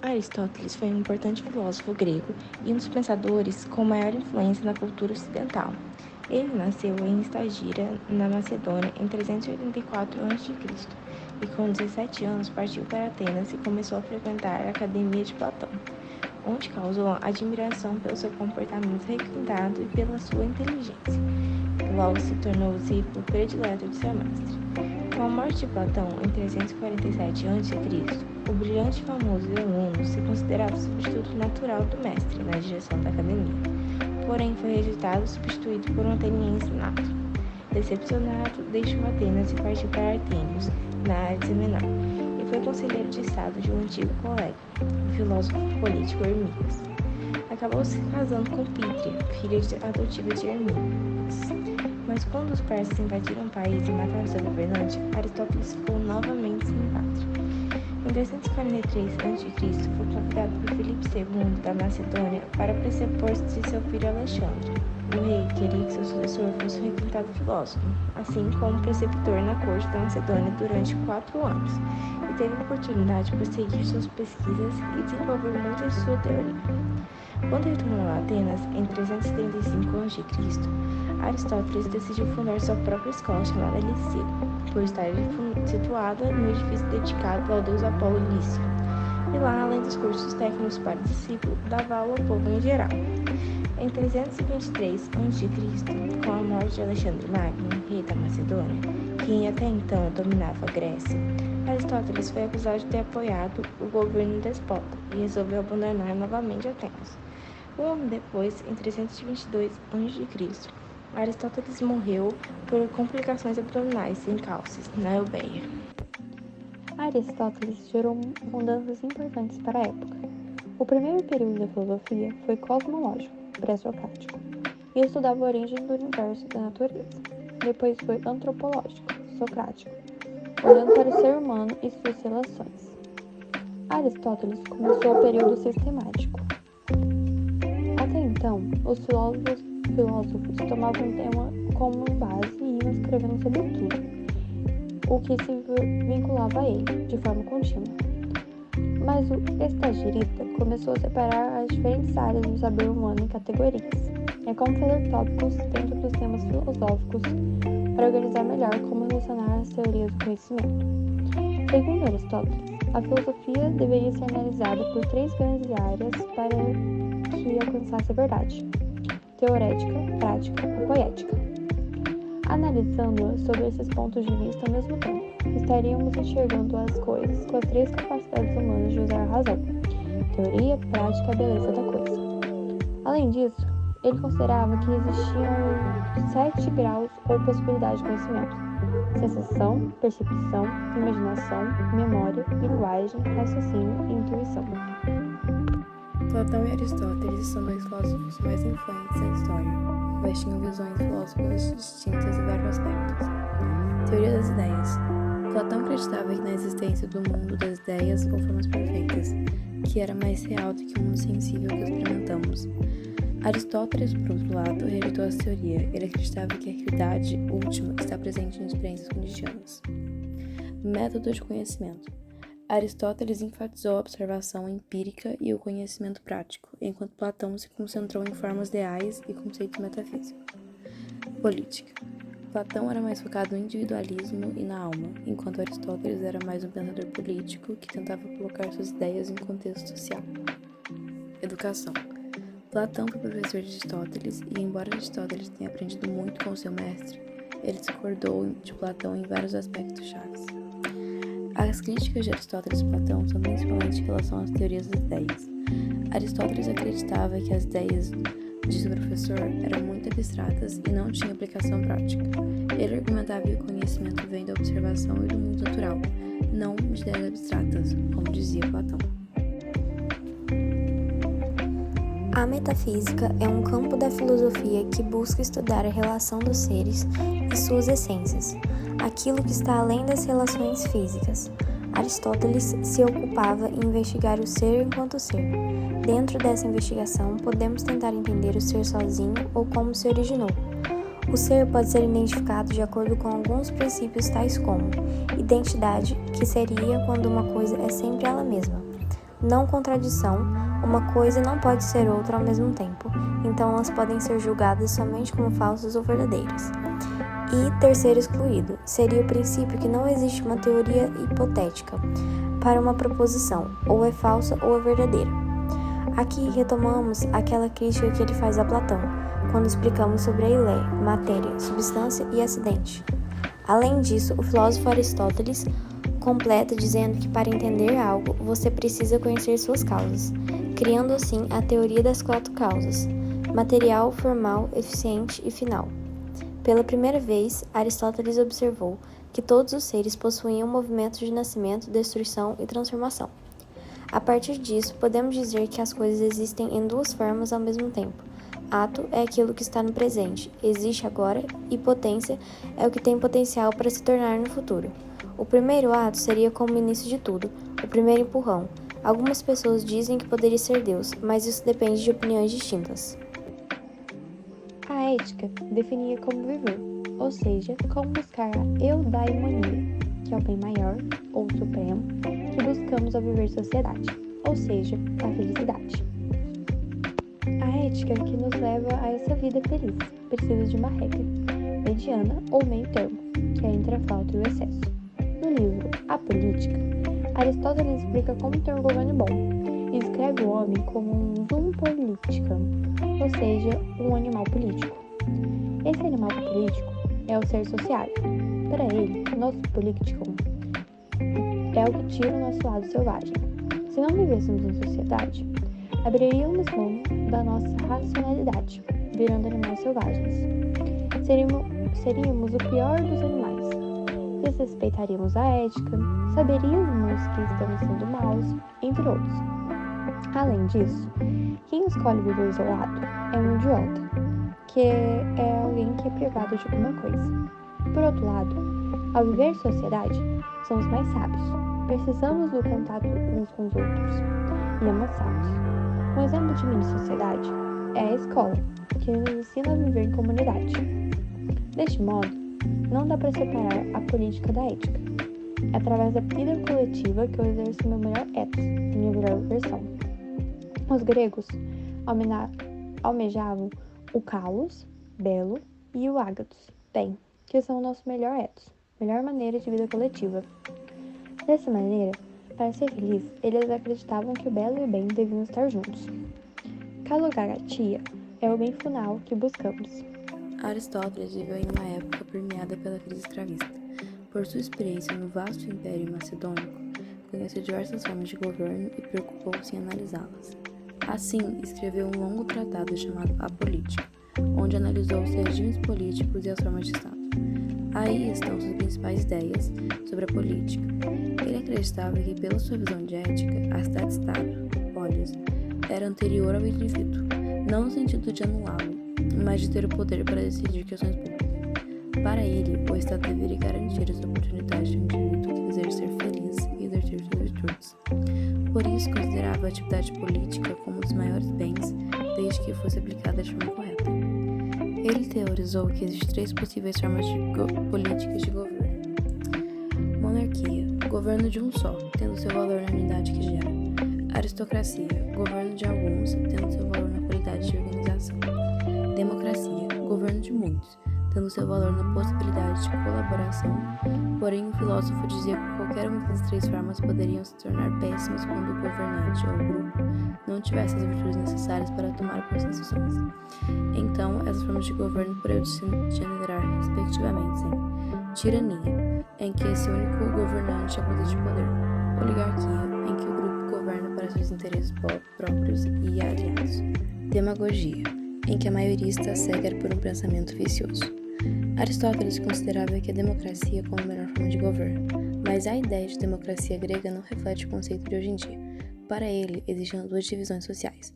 Aristóteles foi um importante filósofo grego e um dos pensadores com maior influência na cultura ocidental. Ele nasceu em Estagira, na Macedônia, em 384 a.C. e com 17 anos partiu para Atenas e começou a frequentar a Academia de Platão, onde causou admiração pelo seu comportamento requintado e pela sua inteligência. Logo se tornou o discípulo predileto de seu mestre. Com a morte de Platão em 347 a.C., o brilhante e famoso Euno se considerava o substituto natural do mestre na direção da academia. Porém, foi rejeitado e substituído por um ateniense nato. Decepcionado, deixou Atenas e partiu para Artemios, na Ásia Menor, e foi conselheiro de estado de um antigo colega, o filósofo político Hermías. Acabou se casando com Pítria, filha adotiva de Hermías. Mas quando os persas invadiram o país e mataram seu governante, Aristóteles ficou novamente sem pátria. Em 343 a.C., foi convidado por Filipe II da Macedônia para precetor-se de seu filho Alexandre. O rei queria que seu sucessor fosse um requintado filósofo, assim como preceptor na corte da Macedônia durante 4 anos, e teve a oportunidade de prosseguir suas pesquisas e desenvolver muito de sua teoria. Quando retornou a Atenas, em 375 a.C., Aristóteles decidiu fundar sua própria escola chamada Liceu, por estar situada no edifício dedicado ao deus Apolo Lício, e lá, além dos cursos técnicos para discípulos, dava aula ao povo em geral. Em 323 a.C., com a morte de Alexandre Magno, rei da Macedônia, quem até então dominava a Grécia, Aristóteles foi acusado de ter apoiado o governo despota e resolveu abandonar novamente Atenas. Um ano depois, em 322 a.C., Aristóteles morreu por complicações abdominais em Calcis, na Eubéia. Aristóteles gerou mudanças importantes para a época. O primeiro período da filosofia foi cosmológico, pré-socrático, e estudava a origem do universo e da natureza. Depois foi antropológico, socrático, olhando para o ser humano e suas relações. Aristóteles começou o período sistemático. Até então, os filósofos tomavam um tema como base e iam escrevendo sobre tudo, o que se vinculava a ele, de forma contínua. Mas o estagirita começou a separar as diferentes áreas do saber humano em categorias. É como fazer tópicos dentro dos temas filosóficos para organizar melhor como relacionar as teorias do conhecimento. Segundo Aristóteles, a filosofia deveria ser analisada por 3 grandes áreas para que alcançasse a verdade: teorética, prática e poética. Analisando sobre esses pontos de vista ao mesmo tempo, estaríamos enxergando as coisas com as 3 capacidades humanas de usar a razão: teoria, prática e a beleza da coisa. Além disso, ele considerava que existiam 7 graus ou possibilidades de conhecimento: sensação, percepção, imaginação, memória, linguagem, raciocínio e intuição. Platão e Aristóteles são 2 filósofos mais influentes da história, mas tinham visões filosóficas distintas em vários aspectos. Teoria das ideias. Platão acreditava que na existência do mundo das ideias ou formas perfeitas, que era mais real do que o mundo sensível que experimentamos. Aristóteles, por outro lado, rejeitou essa teoria. Ele acreditava que a realidade última está presente em experiências cotidianas. Método de conhecimento. Aristóteles enfatizou a observação empírica e o conhecimento prático, enquanto Platão se concentrou em formas ideais e conceitos metafísicos. Política. Platão era mais focado no individualismo e na alma, enquanto Aristóteles era mais um pensador político que tentava colocar suas ideias em contexto social. Educação. Platão foi professor de Aristóteles e, embora Aristóteles tenha aprendido muito com seu mestre, ele discordou de Platão em vários aspectos chaves. As críticas de Aristóteles e Platão são principalmente em relação às teorias das ideias. Aristóteles acreditava que as ideias de seu professor eram muito abstratas e não tinham aplicação prática. Ele argumentava que o conhecimento vem da observação e do mundo natural, não de ideias abstratas, como dizia Platão. A metafísica é um campo da filosofia que busca estudar a relação dos seres e suas essências, aquilo que está além das relações físicas. Aristóteles se ocupava em investigar o ser enquanto ser. Dentro dessa investigação, podemos tentar entender o ser sozinho ou como se originou. O ser pode ser identificado de acordo com alguns princípios tais como identidade, que seria quando uma coisa é sempre ela mesma; não contradição, uma coisa não pode ser outra ao mesmo tempo, então elas podem ser julgadas somente como falsas ou verdadeiras. E terceiro excluído, seria o princípio que não existe uma teoria hipotética para uma proposição, ou é falsa ou é verdadeira. Aqui retomamos aquela crítica que ele faz a Platão, quando explicamos sobre a ilé, matéria, substância e acidente. Além disso, o filósofo Aristóteles completa dizendo que para entender algo, você precisa conhecer suas causas, criando assim a teoria das 4 causas: material, formal, eficiente e final. Pela primeira vez, Aristóteles observou que todos os seres possuíam movimentos de nascimento, destruição e transformação. A partir disso, podemos dizer que as coisas existem em 2 formas ao mesmo tempo. Ato é aquilo que está no presente, existe agora, e potência é o que tem potencial para se tornar no futuro. O primeiro ato seria como o início de tudo, o primeiro empurrão. Algumas pessoas dizem que poderia ser Deus, mas isso depende de opiniões distintas. A ética definia como viver, ou seja, como buscar a eudaimonia, que é o bem maior, ou supremo, que buscamos ao viver sociedade, ou seja, a felicidade. A ética que nos leva a essa vida feliz precisa de uma regra, mediana ou meio termo, que é entre a falta e o excesso. No livro A Política, Aristóteles explica como ter um governo bom e descreve o homem como um zoon politicam, ou seja, um animal político. Esse animal político é o ser sociável. Para ele, nosso politicum é o que tira o nosso lado selvagem. Se não vivêssemos em sociedade, abriríamos mão da nossa racionalidade, virando animais selvagens. Seríamos o pior dos animais. Desrespeitaríamos a ética, saberíamos que estamos sendo maus, entre outros. Além disso, quem escolhe viver isolado é um idiota, que é alguém que é privado de alguma coisa. Por outro lado, ao viver em sociedade, somos mais sábios. Precisamos do contato uns com os outros e amassá-los. Um exemplo de mini-sociedade é a escola, que nos ensina a viver em comunidade. Deste modo, não dá para separar a política da ética. É através da vida coletiva que eu exerço meu melhor ethos, minha melhor versão. Os gregos almejavam o kalos, belo, e o ágathos, bem, que são o nosso melhor ethos, melhor maneira de vida coletiva. Dessa maneira, para ser feliz, eles acreditavam que o belo e o bem deviam estar juntos. Kalogagatia é o bem final que buscamos. Aristóteles viveu em uma época permeada pela crise escravista. Por sua experiência no vasto império macedônico, conheceu diversas formas de governo e preocupou-se em analisá-las. Assim, escreveu um longo tratado chamado A Política, onde analisou os regimes políticos e as formas de Estado. Aí estão suas principais ideias sobre a política. Ele acreditava que, pela sua visão de ética, a cidade-estado, polis, era anterior ao indivíduo, não no sentido de anulá-lo, mas de ter o poder para decidir questões públicas. Para ele, o Estado deveria garantir as oportunidades do indivíduo que quiser ser feliz e exercer suas virtudes. Por isso, considerava a atividade política como um dos maiores bens, desde que fosse aplicada de forma correta. Ele teorizou que existem 3 possíveis formas políticas de governo. Monarquia, governo de um só, tendo seu valor na unidade que gera. Aristocracia, governo de alguns, tendo seu valor na qualidade de organização. Democracia, governo de muitos, tendo seu valor na possibilidade de colaboração. Porém, o filósofo dizia que qualquer uma das 3 formas poderiam se tornar péssimas quando o governante ou o grupo não tivesse as virtudes necessárias para tomar boas decisões. Então, essas formas de governo poderiam se generar, respectivamente, em tirania, em que esse único governante abusa de poder; oligarquia, em que o grupo governa para seus interesses próprios e aliados; demagogia, em que a maioria está cega por um pensamento vicioso. Aristóteles considerava que a democracia como a melhor forma de governo, mas a ideia de democracia grega não reflete o conceito de hoje em dia. Para ele, existiam 2 divisões sociais: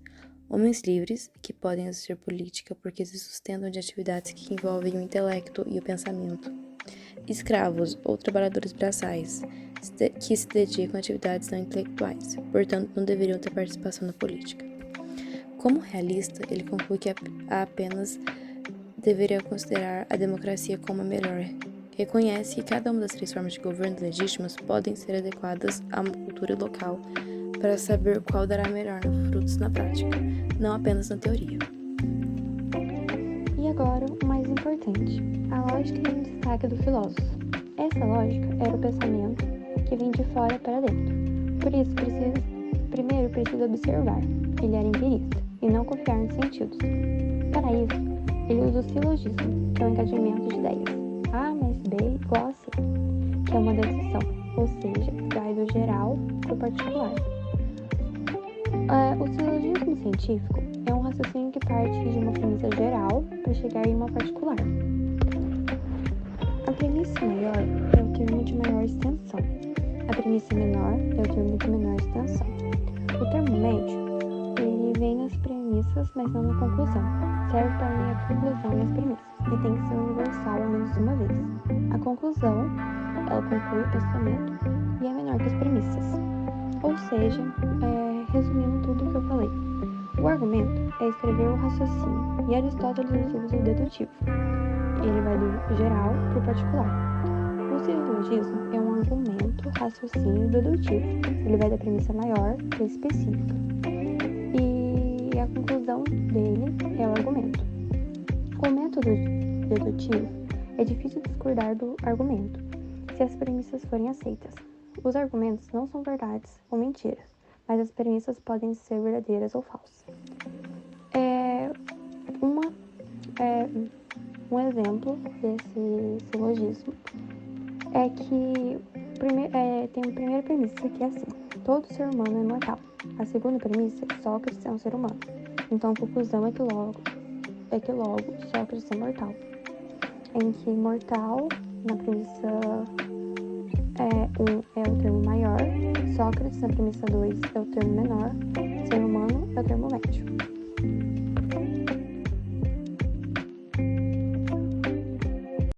homens livres, que podem exercer política porque se sustentam de atividades que envolvem o intelecto e o pensamento; escravos ou trabalhadores braçais, que se dedicam a atividades não intelectuais, portanto não deveriam ter participação na política. Como realista, ele conclui que apenas deveria considerar a democracia como a melhor. Reconhece que cada uma das 3 formas de governo legítimas podem ser adequadas a uma cultura local, para saber qual dará melhor frutos na prática, não apenas na teoria. E agora, o mais importante, a lógica em destaque do filósofo. Essa lógica era o pensamento que vem de fora para dentro. Por isso, primeiro precisa observar. Ele era empirista e não confiar nos sentidos. Para isso, ele usa o silogismo, que é o encadeamento de ideias. A mais B igual a C, que é uma dedução, ou seja, vai do geral para o particular. O silogismo científico é um raciocínio que parte de uma premissa geral para chegar em uma particular. A premissa maior é o termo de maior extensão. A premissa menor é o termo de menor extensão. O termo médio, ele vem nas premissas, mas não na conclusão. Serve para unir a conclusão e as premissas, e tem que ser universal ao menos uma vez. A conclusão, ela conclui o pensamento e é menor que as premissas. Ou seja, resumindo tudo o que eu falei, o argumento é escrever o raciocínio, e Aristóteles usa o dedutivo. Ele vai do geral para o particular. O silogismo é um argumento, raciocínio dedutivo. Ele vai da premissa maior para a específica. E a conclusão dele é o argumento. O método dedutivo é difícil discordar do argumento, se as premissas forem aceitas. Os argumentos não são verdades ou mentiras, mas as premissas podem ser verdadeiras ou falsas. Um exemplo desse silogismo é que tem a primeira premissa que é assim: todo ser humano é mortal. A segunda premissa é que Sócrates é um ser humano. Então a conclusão é que logo Sócrates é mortal. Em que mortal, na premissa 1 é o termo maior, Sócrates na premissa 2 é o termo menor, ser humano é o termo